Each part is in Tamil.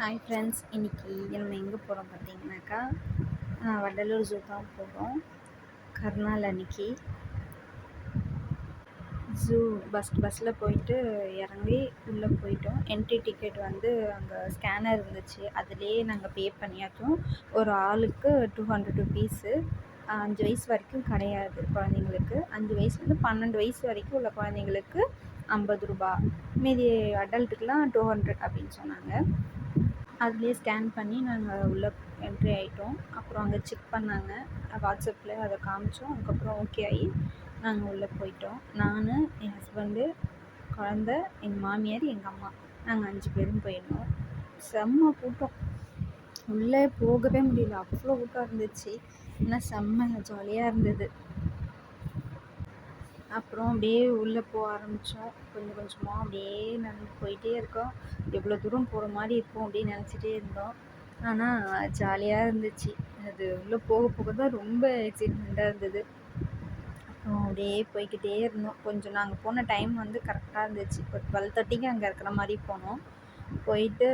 ஹாய் ஃப்ரெண்ட்ஸ், இன்றைக்கி நம்ம எங்கே போகிறோம் பார்த்தீங்கன்னாக்கா வண்டலூர் ஜூ தான் போகிறோம். கருநாள் அன்னைக்கு ஜூ பஸ்ஸில் போயிட்டு இறங்கி உள்ளே போயிட்டோம். என்ட்ரி டிக்கெட் வந்து அங்கே ஸ்கேனர் இருந்துச்சு, அதுலேயே நாங்கள் பே பண்ணியாச்சும். ஒரு ஆளுக்கு 200 ருபீஸு. 5 வயசு வரைக்கும் கிடையாது குழந்தைங்களுக்கு. 5 வயசுலேருந்து 12 வயசு வரைக்கும் உள்ள குழந்தைங்களுக்கு 50 ரூபா, மீதி அடல்ட்டுக்கெலாம் 200 அப்படின்னு சொன்னாங்க. அதுலேயே ஸ்கேன் பண்ணி நாங்கள் உள்ளே என்ட்ரி ஆகிட்டோம். அப்புறம் அங்கே செக் பண்ணாங்க, வாட்ஸ்அப்பில் அதை காமிச்சோம். அதுக்கப்புறம் ஓகே ஆகி நாங்கள் உள்ளே போயிட்டோம். நான், என் ஹஸ்பண்டு, குழந்த, எங்கள் மாமியார், எங்கள் அம்மா, நாங்கள் 5 பேரும் போயிருந்தோம். செம்ம கூட்டம், உள்ளே போகவே முடியல, அவ்வளோ கூட்டம் இருந்துச்சு. ஆனால் செம்ம ஜாலியாக இருந்தது. அப்புறம் அப்படியே உள்ளே போக ஆரம்பித்தோம். கொஞ்சம் கொஞ்சமாக அப்படியே நடந்து போயிட்டே இருக்கோம். எவ்வளோ தூரம் போகிற மாதிரி இருக்கும் அப்படின்னு நினச்சிட்டே இருந்தோம். ஆனால் ஜாலியாக இருந்துச்சு. அது உள்ளே போக போக தான் ரொம்ப எக்ஸைட்மெண்ட்டாக இருந்தது. அப்புறம் அப்படியே போய்கிட்டே இருந்தோம். கொஞ்சம் நாங்கள் போன டைம் வந்து கரெக்டாக இருந்துச்சு. ஒரு 12:30க்கு அங்கே இருக்கிற மாதிரி போனோம். போயிட்டு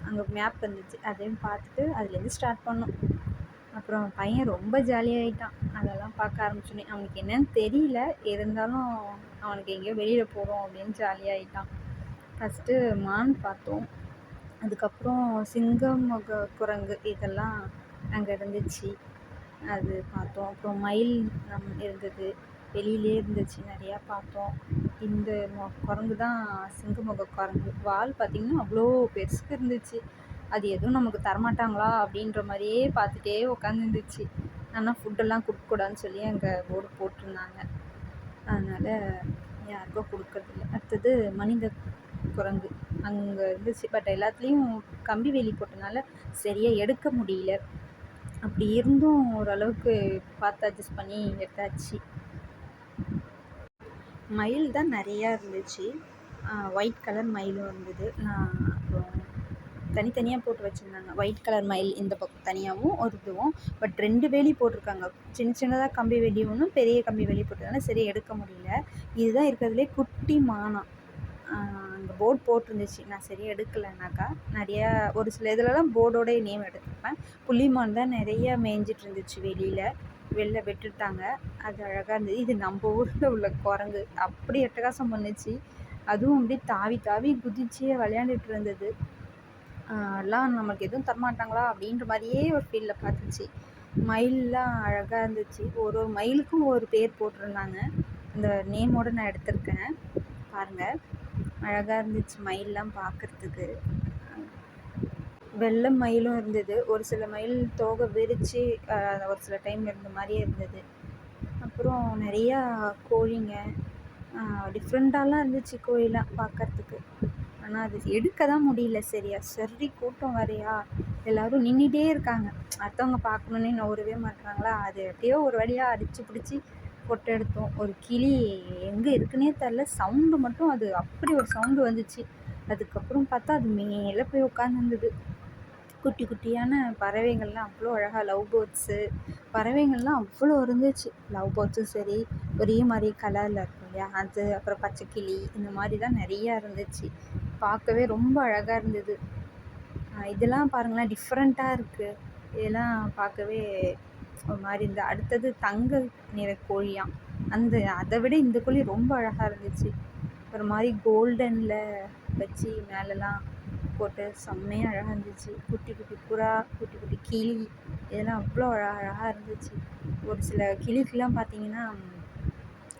அங்கே மேப் இருந்துச்சு, அதையும் பார்த்துட்டு அதுலேருந்து ஸ்டார்ட் பண்ணோம். அப்புறம் பையன் ரொம்ப ஜாலியாகிட்டான். அதெல்லாம் பார்க்க ஆரம்பிச்சோன்னே அவனுக்கு என்னன்னு தெரியல, இருந்தாலும் அவனுக்கு எங்கேயோ வெளியில் போகிறோம் அப்படின்னு ஜாலியாகிட்டான். ஃபஸ்ட்டு மான் பார்த்தோம், அதுக்கப்புறம் சிங்கம், குரங்கு இதெல்லாம் அங்கே இருந்துச்சு, அது பார்த்தோம். அப்புறம் மயில் இருந்தது, வெளியிலே இருந்துச்சு, நிறையா பார்த்தோம். இந்த குரங்கு தான் சிங்கமுக குரங்கு. வால் பார்த்திங்கன்னா அவ்வளோ பெருசுக்கு இருந்துச்சு. அது எதுவும் நமக்கு தரமாட்டாங்களா அப்படின்ற மாதிரியே பார்த்துட்டே உட்காந்துருந்துச்சு. ஆனால் ஃபுட்டெல்லாம் கொடுக்கக்கூடாதுன்னு சொல்லி அங்கே போர்டு போட்டிருந்தாங்க, அதனால் யாருக்கும் கொடுக்கறதில்ல. அடுத்தது மனித குரங்கு அங்கே இருந்துச்சு. பட் எல்லாத்துலேயும் கம்பி வேலி போட்டனால சரியாக எடுக்க முடியல. அப்படி இருந்தும் ஓரளவுக்கு பார்த்து அட்ஜஸ்ட் பண்ணி எடுத்தாச்சு. மயில் தான் நிறையா இருந்துச்சு. ஒயிட் கலர் மயிலும் இருந்தது. அப்புறம் தனித்தனியாக போட்டு வச்சுருந்தாங்க. ஒயிட் கலர் மயில் இந்த பக்கம் தனியாகவும் ஒரு இதுவும், பட் 2 வேலி போட்டிருக்காங்க. சின்ன சின்னதாக கம்பி வேலி ஒன்றும், பெரிய கம்பி வேலி போட்டதுனால சரி எடுக்க முடியல. இதுதான் இருக்கிறதுலே குட்டி மானம். அங்கே போர்டு போட்டிருந்துச்சு, நான் சரியாக எடுக்கலைனாக்கா. நிறையா ஒரு சில இதிலலாம் போர்டோட நேம் எடுத்துருப்பேன். புள்ளிமான் தான் நிறையா மேய்ஞ்சிட்டு இருந்துச்சு, வெளில விட்டுட்டாங்க. அது அழகாக இருந்தது. இது நம்ம ஊரில் உள்ள குரங்கு, அப்படி அட்டகாசம் பண்ணுச்சு. அதுவும் அப்படியே தாவி தாவி குதிச்சு விளையாண்டுட்டு இருந்தது. எல்லாம் நமக்கு எதுவும் தரமாட்டாங்களா அப்படின்ற மாதிரியே ஒரு ஃபீலில் பார்த்துச்சு. மயிலெலாம் அழகாக இருந்துச்சு. ஒரு மயிலுக்கும் ஒரு பேர் போட்டிருந்தாங்க, அந்த நேமோடு நான் எடுத்திருக்கேன் பாருங்கள். அழகாக இருந்துச்சு மயிலெலாம் பார்க்குறதுக்கு. வெள்ளை மயிலும் இருந்தது. ஒரு சில மயில் தோகை விரித்து ஒரு சில டைம் இருந்த மாதிரியே இருந்தது. அப்புறம் நிறையா கோழிங்க டிஃப்ரெண்ட்டாலாம் இருந்துச்சு கோழிலாம் பார்க்குறதுக்கு. ஆனால் அது எடுக்க தான் முடியல சரியா. சரி கூட்டம் வரையா, எல்லோரும் நின்றுட்டே இருக்காங்க, அடுத்தவங்க பார்க்கணுன்னே நவரவே மாட்டுறாங்களா. அது எப்படியோ ஒரு வழியாக அடித்து பிடிச்சி ஃபோட்டோ எடுத்தோம். ஒரு கிளி எங்கே இருக்குன்னே தெரில, சவுண்டு மட்டும் அது அப்படி ஒரு சவுண்டு வந்துச்சு. அதுக்கப்புறம் பார்த்தா அது மேலே போய் உட்காந்துருந்தது. குட்டி குட்டியான பறவைகள்லாம் அவ்வளோ அழகாக, லவ் பேர்ட்ஸு பறவைகள்லாம் அவ்வளோ இருந்துச்சு. லவ் பேர்ட்ஸும் சரி, ஒரே மாதிரி கலரில் இருக்கும் இல்லையா அது, அப்புறம் பச்சைக்கிளி, இந்த மாதிரி தான் நிறையா இருந்துச்சு. பார்க்கவே ரொம்ப அழகாக இருந்தது. இதெல்லாம் பாருங்களேன், டிஃப்ரெண்ட்டாக இருக்குது. இதெல்லாம் பார்க்கவே ஒரு மாதிரி இருந்தது. அடுத்தது தங்க நிற கோழியாம், அதை விட இந்த கோழி ரொம்ப அழகாக இருந்துச்சு. ஒரு மாதிரி கோல்டனில் வச்சு மேலெலாம் போட்டு செம்மையாக அழகாக இருந்துச்சு. குட்டி குட்டி புறா, குட்டி குட்டி கிளி, இதெல்லாம் அவ்வளோ அழகாக இருந்துச்சு. ஒரு சில கிளிக்கெலாம் பார்த்திங்கன்னா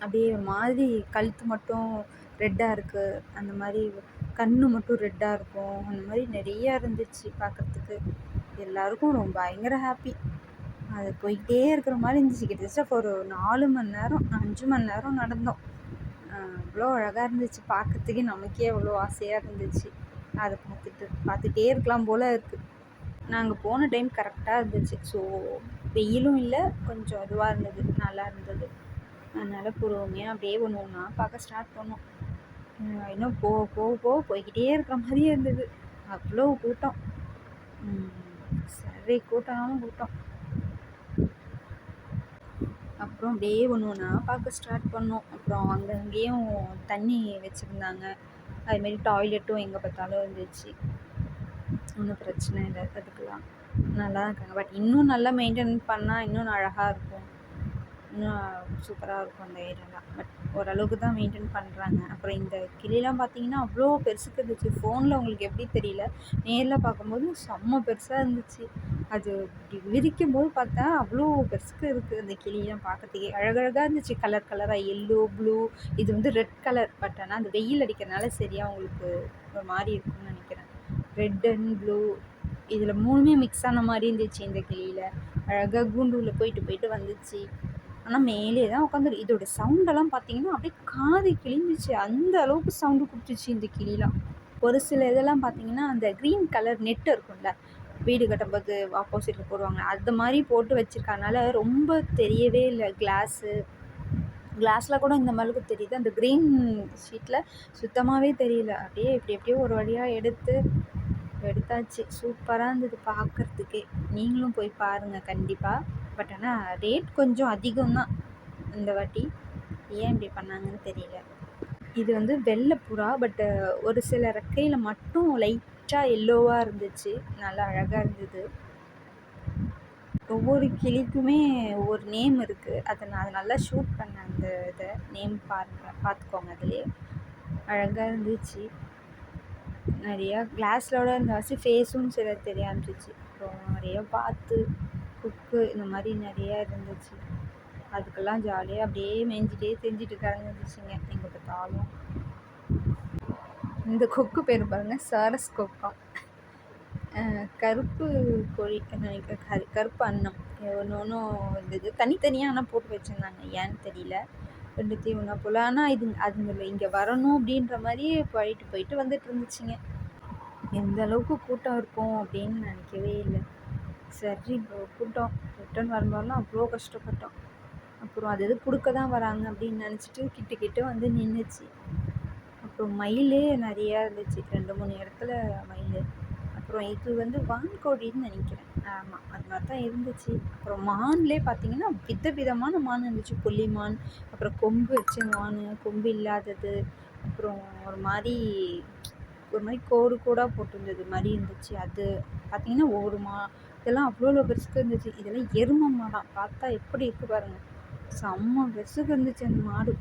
அப்படியே ஒரு மாதிரி கழுத்து மட்டும் ரெட்டாக இருக்குது, அந்த மாதிரி கண் மட்டும் ரெட்டாக இருக்கும், அந்த மாதிரி நிறையா இருந்துச்சு பார்க்குறதுக்கு. எல்லாருக்கும் ரொம்ப பயங்கர ஹாப்பி. அது போய்கிட்டே இருக்கிற மாதிரி இருந்துச்சு. கிட்டத்தட்ட ஒரு 4 மணி நேரம் 5 மணி நேரம் நடந்தோம். அவ்வளோ அழகாக இருந்துச்சு பார்க்குறதுக்கே. நமக்கே அவ்வளோ ஆசையாக இருந்துச்சு. அதை பார்த்துட்டே இருக்கலாம் போல் இருக்குது. நாங்கள் போன டைம் கரெக்டாக இருந்துச்சு. ஸோ வெயிலும் இல்லை, கொஞ்சம் இதுவாக இருந்தது, நல்லா இருந்தது. அதனால் பொறுமையாக அப்படியே ஒன்று ஒன்றா பார்க்க ஸ்டார்ட் பண்ணோம். இன்னும் போய்கிட்டே இருக்கிற மாதிரியே இருந்தது. அவ்வளோ கூட்டம், சரி கூட்டம்னாலும் கூட்டம். அப்புறம் அப்படியே ஒன்று ஒன்றா பார்க்க ஸ்டார்ட் பண்ணோம். அப்புறம் அங்கேயும் தண்ணி வச்சுருந்தாங்க, அதுமாரி டாய்லெட்டும் எங்கே பார்த்தாலும் இருந்துச்சு. ஒன்றும் பிரச்சனை இல்லை. அதுக்கெலாம் நல்லா இருக்காங்க. பட் இன்னும் நல்லா மெயின்டைன் பண்ணால் இன்னும் அழகாக இருக்கும். இன்னும் சூப்பராக இருக்கும் அந்த ஏரியாலாம். பட் ஓரளவுக்கு தான் மெயின்டைன் பண்ணுறாங்க. அப்புறம் இந்த கிளிலாம் பார்த்தீங்கன்னா அவ்வளோ பெருசுக்கு இருந்துச்சு. ஃபோனில் உங்களுக்கு எப்படி தெரியல, நேரில் பார்க்கும்போது செம்ம பெருசாக இருந்துச்சு. அது இப்படி விரிக்கும்போது பார்த்தா அவ்வளோ பெருசுக்கு இருக்குது அந்த கிளிலாம். பார்க்கறதுக்கே அழகழகாக இருந்துச்சு. கலர் கலராக எல்லோ, ப்ளூ, இது வந்து ரெட் கலர். பட் ஆனால் அந்த வெயில் அடிக்கிறதுனால சரியாக உங்களுக்கு ஒரு மாதிரி இருக்கும்னு நினைக்கிறேன். ரெட் அண்ட் ப்ளூ இதில் 3மே மிக்ஸ் ஆன மாதிரி இருந்துச்சு இந்த கிளியில். அழகாக கூண்டுள்ள போயிட்டு போயிட்டு வந்துச்சு. ஆனால் மேலே தான் உட்காந்துரு. இதோட சவுண்டெல்லாம் பார்த்தீங்கன்னா அப்படியே காது கிழிஞ்சிச்சு. அந்த அளவுக்கு சவுண்டு கொடுத்துச்சு இந்த கிளிலாம். ஒரு சில இதெல்லாம் பார்த்தீங்கன்னா அந்த க்ரீன் கலர் நெட்டு இருக்கும்ல, வீடு கட்டும்போது ஆப்போசிட்டில் போடுவாங்க, அது மாதிரி போட்டு வச்சுருக்கனால ரொம்ப தெரியவே இல்லை. கிளாஸில் கூட இந்த மாதிரிக்கு தெரியுது. அந்த க்ரீன் ஷீட்டில் சுத்தமாகவே தெரியல. அப்படியே எப்படியோ ஒரு வழியாக எடுத்தாச்சு. சூப்பராக இருந்தது பார்க்குறதுக்கே. நீங்களும் போய் பாருங்கள் கண்டிப்பாக. பட் ஆனால் ரேட் கொஞ்சம் அதிகம்தான் இந்த வாட்டி. ஏன் இப்படி பண்ணாங்கன்னு தெரியல. இது வந்து வெள்ளை புறா. பட்டு ஒரு சில ரெக்கையில் மட்டும் லைட்டாக எல்லோவாக இருந்துச்சு. நல்லா அழகாக இருந்தது. ஒவ்வொரு கிளிக்குமே ஒவ்வொரு நேம் இருக்குது. அதை நான் நல்லா ஷூட் பண்ணேன். அந்த இதை நேம் பார்த்துக்கோங்க. அதுலேயே அழகாக இருந்துச்சு. நிறையா கிளாஸோட இருந்துச்சு. ஃபேஸும் சில தெரிய ஆரம்பிச்சிச்சு. அப்புறம் நிறையா பார்த்து குக்கு இந்த மாதிரி நிறையா இருந்துச்சு. அதுக்கெல்லாம் ஜாலியாக அப்படியே மேய்ஞ்சிட்டே தெரிஞ்சிட்டு இருந்துச்சுங்க எங்கே பார்த்தாலும். இந்த கொக்கு பேர் பாருங்கள், சாரஸ் கொக்கா. கருப்பு கோழி நினைக்கிறேன், கருப்பு அன்னம் ஒன்றும் இருந்தது. தனித்தனியாக ஆனால் போட்டு வச்சுருந்தாங்க, ஏன்னு தெரியல. ரெண்டுத்தையும் ஒன்றா போல். ஆனால் அதுங்கள இங்கே வரணும் அப்படின்ற மாதிரியே போயிட்டு வந்துட்டு இருந்துச்சுங்க. எந்த அளவுக்கு கூட்டம் இருக்கும் அப்படின்னு நினைக்கவே இல்லை. சரி கூட்டம் ரிட்டன் வரும்போதெல்லாம் அவ்வளோ கஷ்டப்பட்டோம். அப்புறம் அது கொடுக்க தான் வராங்க அப்படின்னு நினச்சிட்டு கிட்ட வந்து நின்றுச்சு. அப்புறம் மயில் நிறையா இருந்துச்சு, 2-3 இடத்துல மயில். அப்புறம் இது வந்து வான்கோழின்னு நினைக்கிறேன். ஆமாம், அது மாதிரி தான் இருந்துச்சு. அப்புறம் மான்லேயே பார்த்தீங்கன்னா விதவிதமான மான் இருந்துச்சு. புள்ளிமான், அப்புறம் கொம்பு வச்ச மான், கொம்பு இல்லாதது, அப்புறம் ஒரு மாதிரி கோடு கோடாக போட்டிருந்தது மாதிரி இருந்துச்சு. அது பார்த்தீங்கன்னா இதெல்லாம் அவ்வளோ பெருசுக்கு இருந்துச்சு. இதெல்லாம் எருமை மாடாம். பார்த்தா எப்படி இருக்குது பாருங்கள், செம்ம பெருசுக்கு இருந்துச்சு அந்த மாடு.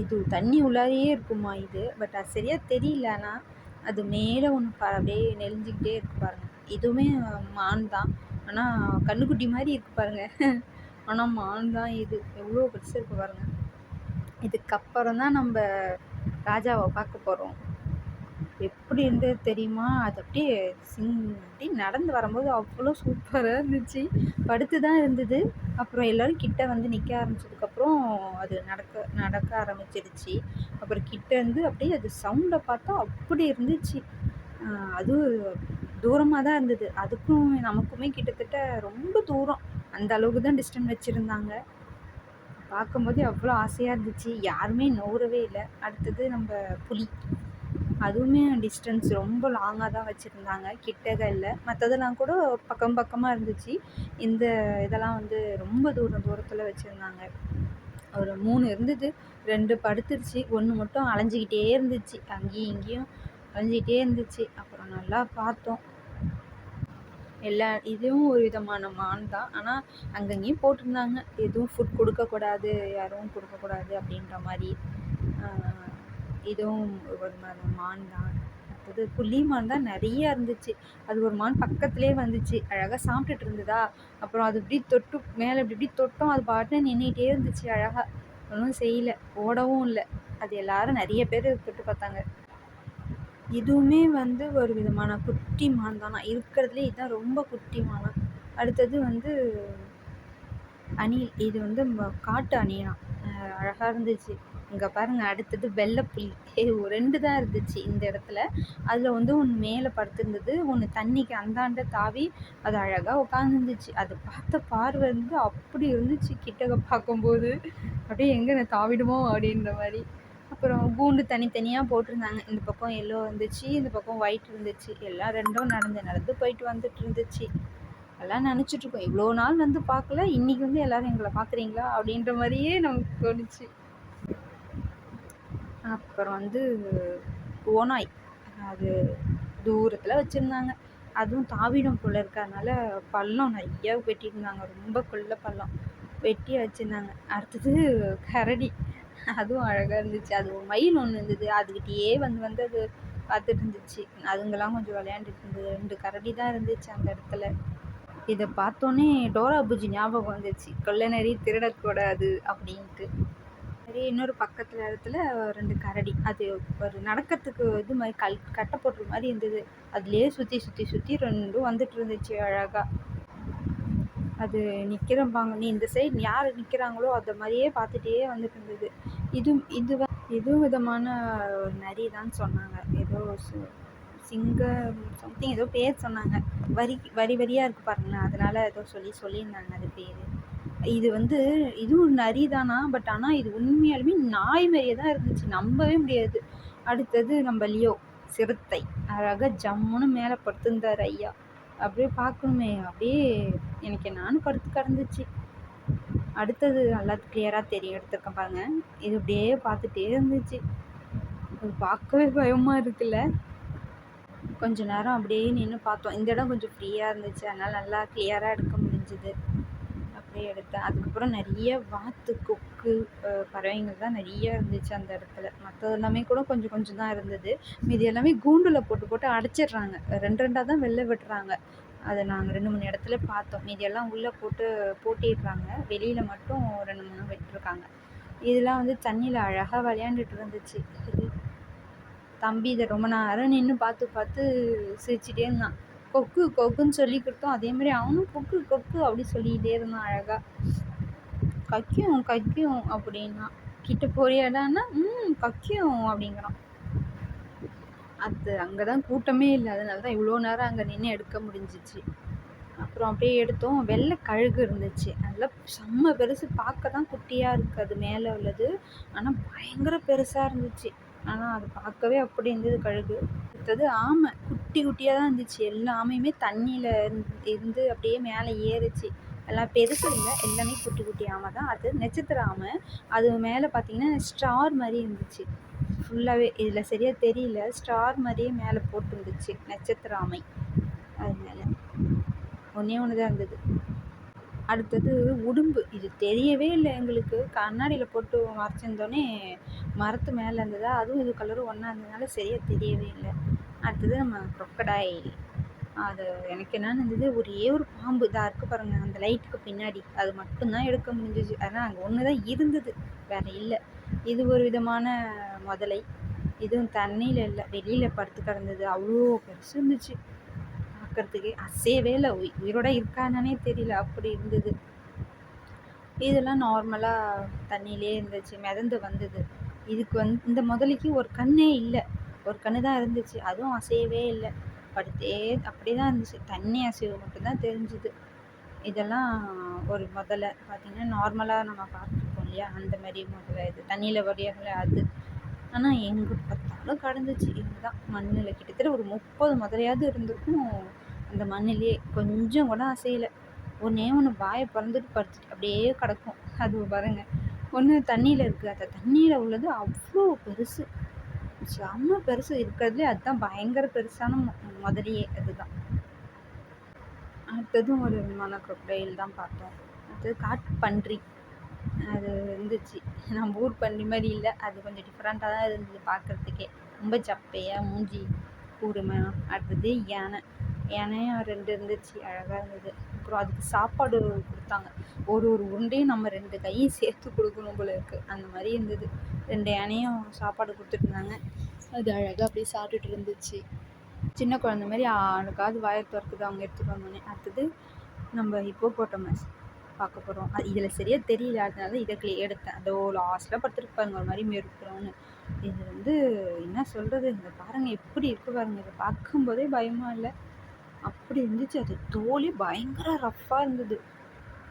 இது தண்ணி உள்ளாரையே இருக்குமா இது, பட் அது சரியாக தெரியல. ஆனால் அது மேலே ஒன்று அப்படியே நெளிஞ்சிக்கிட்டே இருக்கு பாருங்கள். இதுவுமே மான் தான், ஆனால் கண்ணுக்குட்டி மாதிரி இருக்குது பாருங்கள். ஆனால் மான் தான் இது. எவ்வளோ பெருசு இருக்குது பாருங்கள். இதுக்கப்புறம் தான் நம்ம ராஜாவை பார்க்க போகிறோம். எப்படி இருந்தது தெரியுமா? அது அப்படியே அப்படியே நடந்து வரும்போது அவ்வளோ சூப்பராக இருந்துச்சு. படுத்து தான் இருந்தது. அப்புறம் எல்லோரும் கிட்ட வந்து நிற்க ஆரம்பிச்சதுக்கப்புறம் அது நடக்க ஆரம்பிச்சிருச்சு. அப்புறம் கிட்ட இருந்து அப்படியே அது சவுண்டை பார்த்தா அப்படி இருந்துச்சு. அதுவும் தூரமாக தான் இருந்தது. அதுக்கும் நமக்குமே கிட்டத்தட்ட ரொம்ப தூரம். அந்த அளவுக்கு தான் டிஸ்டன்ஸ் வச்சுருந்தாங்க. பார்க்கும்போது அவ்வளோ ஆசையாக இருந்துச்சு. யாருமே நோறவே இல்லை. அடுத்தது நம்ம புலி. அதுவுமே டிஸ்டன்ஸ் ரொம்ப லாங்காக தான் வச்சுருந்தாங்க, கிட்டக இல்லை. மற்றதெல்லாம் கூட பக்கமாக இருந்துச்சு. இந்த இதெல்லாம் வந்து ரொம்ப தூரத்தில் வச்சுருந்தாங்க. ஒரு 3 இருந்தது. 2 படுத்துருச்சு, 1 மட்டும் அலைஞ்சிக்கிட்டே இருந்துச்சு. அங்கேயும் இங்கேயும் அலைஞ்சிக்கிட்டே இருந்துச்சு. அப்புறம் நல்லா பார்த்தோம். இதுவும் ஒரு விதமான மான் தான். ஆனால் அங்கங்கேயும் போட்டிருந்தாங்க, எதுவும் ஃபுட் கொடுக்கக்கூடாது, யாரும் கொடுக்கக்கூடாது அப்படின்ற மாதிரி. இதுவும் ஒரு மான் தான். அடுத்தது புள்ளிமான் தான் நிறையா இருந்துச்சு. அது ஒரு மான் பக்கத்துலேயே வந்துச்சு, அழகாக சாப்பிட்டுட்டு இருந்ததா. அப்புறம் அது இப்படி தொட்டு மேலே இப்படி தொட்டோம், அது பாட்டு நின்றுட்டே இருந்துச்சு அழகாக. ஒன்றும் செய்யலை, ஓடவும் இல்லை. அது எல்லாரும் நிறைய பேர் தொட்டு பார்த்தாங்க. இதுவுமே வந்து ஒரு விதமான குட்டி மான் தானா, இருக்கிறதுலே இதுதான் ரொம்ப குட்டி மானா. அடுத்தது வந்து அணில். இது வந்து காட்டு அணிலா. அழகாக இருந்துச்சு. இங்கே பாருங்கள், அடுத்தது வெள்ளைப்புலி. 2 தான் இருந்துச்சு இந்த இடத்துல. அதில் வந்து ஒன்று மேலே படுத்திருந்தது, ஒன்று தண்ணிக்கு அந்தாண்ட தாவி அது அழகாக உட்காந்துருந்துச்சு. அது பார்த்த பார்வை வந்து அப்படி இருந்துச்சு. கிட்டக்க பார்க்கும்போது அப்படியே எங்கே நான் தாவிடுமோ அப்படின்ற மாதிரி. அப்புறம் கூண்டு தனித்தனியாக போட்டிருந்தாங்க. இந்த பக்கம் எல்லோ இருந்துச்சு, இந்த பக்கம் ஒயிட் இருந்துச்சு. எல்லாம் 2ம் நடந்து போயிட்டு வந்துட்டு இருந்துச்சு. எல்லாம் நினச்சிட்ருக்கோம், இவ்வளோ நாள் வந்து பார்க்கல, இன்றைக்கி வந்து எல்லோரும் எங்களை பார்க்குறீங்களா அப்படின்ற மாதிரியே நமக்கு தோணுச்சு. அப்புறம் வந்து ஓநாய். அது தூரத்தில் வச்சுருந்தாங்க. அதுவும் தாவிடும் போல இருக்கு, அதனால பள்ளம் நிறையா வெட்டியிருந்தாங்க, ரொம்ப கொள்ள பள்ளம் வெட்டி வச்சுருந்தாங்க. அடுத்தது கரடி, அதுவும் அழகாக இருந்துச்சு. அது ஒரு மயில் ஒன்று இருந்தது, அதுக்கிட்டேயே வந்து வந்து அது பார்த்துட்டு இருந்துச்சு. அதுங்கெல்லாம் கொஞ்சம் விளையாண்டுட்டு இருந்தது. 2 கரடி தான் இருந்துச்சு அந்த இடத்துல. இதை பார்த்தோன்னே டோரா புஜ்ஜி ஞாபகம் வந்துச்சு, கொள்ளை நரி திருடக்கூடாது அப்படின்ட்டு. சரி, இன்னொரு பக்கத்தில் இடத்துல 2 கரடி, அது ஒரு நடக்கிறதுக்கு இது மாதிரி கட்டை போட்டுற மாதிரி இருந்தது. அதுலேயே சுற்றி சுற்றி சுற்றி 2ம் வந்துட்டு இருந்துச்சு அழகாக. அது நிற்கிறப்பாங்க, நீ இந்த சைடு யார் நிற்கிறாங்களோ அந்த மாதிரியே பார்த்துட்டே வந்துட்டு இருந்தது. இது விதமான நரி தான் சொன்னாங்க. ஏதோ சிங்கம் சம்திங் ஏதோ பேர் சொன்னாங்க. வரி வரியாக இருக்குது பாருங்களேன், அதனால் ஏதோ சொல்லியிருந்தாங்க அது பேர். இது வந்து இதுவும் நரி தானா, பட் ஆனால் இது உண்மையாலுமே நாய் மாதிரியே தான் இருந்துச்சு, நம்பவே முடியாது. அடுத்தது நம்ம லியோ சிறுத்தை, அழகாக ஜம்முன்னு மேலே படுத்திருந்தார் ஐயா. அப்படியே பார்க்கணுமே, அப்படியே எனக்கு நானும் படுத்து கிடந்துச்சு. அடுத்தது நல்லா கிளியராக தெரியும், எடுத்துருக்கேன் பாருங்க. இது அப்படியே பார்த்துட்டே இருந்துச்சு, அது பார்க்கவே பயமாக இருக்குல்ல. கொஞ்ச நேரம் அப்படியே நின்று பார்த்தோம். இந்த இடம் கொஞ்சம் ஃப்ரீயாக இருந்துச்சு, அதனால் நல்லா கிளியராக எடுக்க முடிஞ்சுது. அப்படியே எடுத்தேன். அதுக்கப்புறம் நிறைய வாத்து, கொக்கு, பறவைங்கள் தான் நிறைய இருந்துச்சு அந்த இடத்துல. மற்றது எல்லாமே கூட கொஞ்சம் கொஞ்சம் தான் இருந்தது. மீதி எல்லாமே கூண்டில் போட்டு போட்டு அடைச்சிடுறாங்க, 2 தான் வெளில விடுறாங்க. அதை நாங்கள் 2 3 இடத்துல பார்த்தோம். மீதியெல்லாம் உள்ளே போட்டு பூட்டிடுறாங்க, வெளியில் மட்டும் 2 3 விட்டுருக்காங்க. இதெல்லாம் வந்து தண்ணியில் அழகாக விளையாண்டுட்டு இருந்துச்சு. தம்பி இதை ரொம்ப நேரம் நின்று பார்த்து பார்த்து சிரிச்சிட்டே இருந்தான். கொக்கு கொக்குன்னு சொல்லி கொடுத்தோம், அதே மாதிரி அவனும் கொக்கு கொக்கு அப்படி சொல்லிக்கிட்டே இருந்தான் அழகாக. கக்கியும் கக்கியும் அப்படின்னா, கிட்ட போறியாடான்னா கக்கியும் அப்படிங்கிறான். அது அங்கே தான் கூட்டமே இல்லை, அதனால தான் இவ்வளோ நேரம் அங்கே நின்று எடுக்க முடிஞ்சிச்சு. அப்புறம் அப்படியே எடுத்தோம். வெள்ளை கழுகு இருந்துச்சு, நல்லா செம்ம பெருசு, பார்க்க தான் குட்டியாக இருக்குது அது மேலே உள்ளது, ஆனால் பயங்கர பெருசாக இருந்துச்சு. ஆனால் அது பார்க்கவே அப்படி இருந்தது கழுகு. அடுத்தது ஆமை, குட்டி குட்டியாக தான் இருந்துச்சு. எல்லா ஆமையுமே தண்ணியில் இருந்து அப்படியே மேலே ஏறிச்சு. எல்லாம் பெருசு இல்லை, எல்லாமே குட்டி குட்டி ஆமை தான். அது நட்சத்திர ஆமை, அது மேலே பார்த்தீங்கன்னா ஸ்டார் மாதிரி இருந்துச்சு ஃபுல்லாகவே. இதில் சரியாக தெரியல, ஸ்டார் மாதிரியே மேலே போட்டு இருந்துச்சு நட்சத்திர ஆமை. அது மேலே ஒன்றே ஒன்று தான் இருந்தது. அடுத்தது உடும்பு, இது தெரியவே இல்லை எங்களுக்கு, கண்ணாடியில் போட்டு மறைச்சிருந்தோன்னே மரத்து மேலே இருந்ததா, அதுவும் இது கலரும் ஒன்றா இருந்ததுனால சரியாக தெரியவே இல்லை. அடுத்தது நம்ம crocodile, அது எனக்கு என்னென்னு இருந்தது, ஒரே ஒரு பாம்பு தான் இருக்குது பாருங்கள் அந்த லைட்டுக்கு பின்னாடி, அது மட்டும்தான் எடுக்க முடிஞ்சிச்சு. ஆனால் அங்கே ஒன்று தான் இருந்தது, வேறு இல்லை. இது ஒரு விதமான முதலை, இதுவும் தண்ணியில் இல்லை, வெளியில் படுத்து கிடந்தது. அவ்வளோ பெருசு இருந்துச்சு, பார்க்குறதுக்கே அசையவே இல்லை, உயிரோட இருக்கானே தெரியல அப்படி இருந்தது. இதெல்லாம் நார்மலாக தண்ணியிலே இருந்துச்சு, மிதந்து வந்தது. இதுக்கு இந்த முதலைக்கு ஒரு கண்ணே இல்லை, ஒரு கண்ணு தான் இருந்துச்சு, அதுவும் அசையவே இல்லை, படுத்தே அப்படியே தான் இருந்துச்சு, தண்ணி அசைவு மட்டும்தான் தெரிஞ்சுது. இதெல்லாம் ஒரு முதலை பார்த்திங்கன்னா நார்மலாக நம்ம பார்த்துருப்போம் இல்லையா, அந்த மாதிரி முதலை இது தண்ணியில் வடியாகல அது. ஆனால் எங்கே பார்த்தாலும் கடந்துச்சு, இதுதான் மண்ணில் கிட்டத்தட்ட ஒரு 30 முதலையாவது இருந்திருக்கும் அந்த மண்ணிலே, கொஞ்சம் கூட அசையலை. ஒன்று வாயை பிறந்துட்டு படுத்துட்டு அப்படியே கிடக்கும். அது பாருங்க, ஒன்று தண்ணியில் இருக்குது, அந்த தண்ணியில் உள்ளது அவ்வளோ பெருசு, செம்ம பெருசு, இருக்கிறதுலே அதுதான் பயங்கர பெருசான முதலையே அதுதான். அடுத்ததும் ஒரு விதமான crocodile தான் பார்த்தோம். அடுத்தது காட்டு பன்றி, அது இருந்துச்சு, நம்ம ஊர் பன்றி மாதிரி இல்லை, அது கொஞ்சம் டிஃப்ரெண்ட்டாக தான் இருந்தது பார்க்குறதுக்கே, ரொம்ப சப்பையாக மூஞ்சி கூர்மையாக. அடுத்தது யானையும் 2 இருந்துச்சு, அழகாக இருந்தது. அப்புறம் அதுக்கு சாப்பாடு கொடுத்தாங்க, ஒரு உருண்டையும் நம்ம 2 கையும் சேர்த்து கொடுக்கணும் போல இருக்குது, அந்த மாதிரி இருந்தது. 2 யானையும் சாப்பாடு கொடுத்துட்ருந்தாங்க, அது அழகாக அப்படியே சாப்பிட்டுட்டு இருந்துச்சு. சின்ன குழந்த மாதிரி ஆளுக்காவது வாயை திறக்குது அவங்க எடுத்துகிட்டு வந்தோடனே. அடுத்தது நம்ம ஹிப்போபோட்டமஸ் பார்க்க போகிறோம். இதில் சரியாக தெரியல, அதனால இதை எடுத்தேன். அதோ லாஸ்ட்டில் படுத்துருப்பாருங்க ஒரு மாதிரி மெருக்குறோன்னு. இது என்ன சொல்கிறது, இந்த பாருங்கள் எப்படி இருக்குது பாருங்கள், இதை பார்க்கும்போதே பயமாக இல்லை, அப்படி இருந்துச்சு. அது தோலே பயங்கர ரஃப்பாக இருந்தது,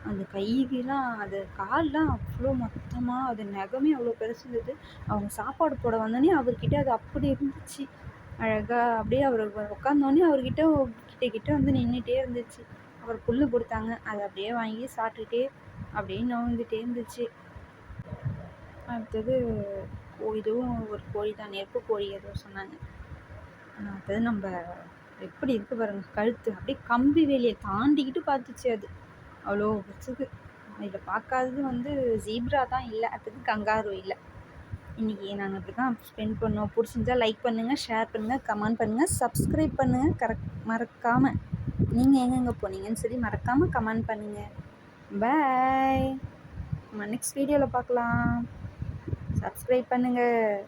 அந்த கைகெலாம் அது கால்லாம் அவ்வளோ மொத்தமாக, அது நகமே அவ்வளோ பெருசு இருந்தது. அவங்க சாப்பாடு போட வந்தோடனே அவர்கிட்ட அது அப்படி இருந்துச்சு, அழகாக அப்படியே அவர் உட்காந்தோடனே அவர்கிட்ட கிட்ட வந்து நின்றுட்டே இருந்துச்சு. அவர் புல் கொடுத்தாங்க, அதை அப்படியே வாங்கி சாப்பிட்டுட்டே அப்படியே நோந்துட்டே இருந்துச்சு. அடுத்தது இதுவும் ஒரு கோழி தான், நெருப்பு கோழி ஏதோ சொன்னாங்க. அது நம்ம எப்படி இருக்கு பாருங்க, கழுத்து அப்படியே கம்பி வேலியை தாண்டிக்கிட்டு பார்த்துச்சு அது. அவ்வளோ வச்சுக்கு. இதில் பார்க்காதது வந்து ஜீப்ரா தான் இல்லை, அதுக்கு கங்காரு இல்லை. இன்றைக்கி நாங்கள் இப்படி தான் ஸ்பெண்ட் பண்ணோம். பிடிச்சிருந்தா லைக் பண்ணுங்கள், ஷேர் பண்ணுங்கள், கமெண்ட் பண்ணுங்கள், சப்ஸ்கிரைப் பண்ணுங்கள். மறக்காமல் நீங்கள் எங்கெங்கே போனீங்கன்னு சொல்லி மறக்காமல் கமெண்ட் பண்ணுங்கள். பாய். நம்ம நெக்ஸ்ட் வீடியோவில் பார்க்கலாம். சப்ஸ்கிரைப் பண்ணுங்கள்.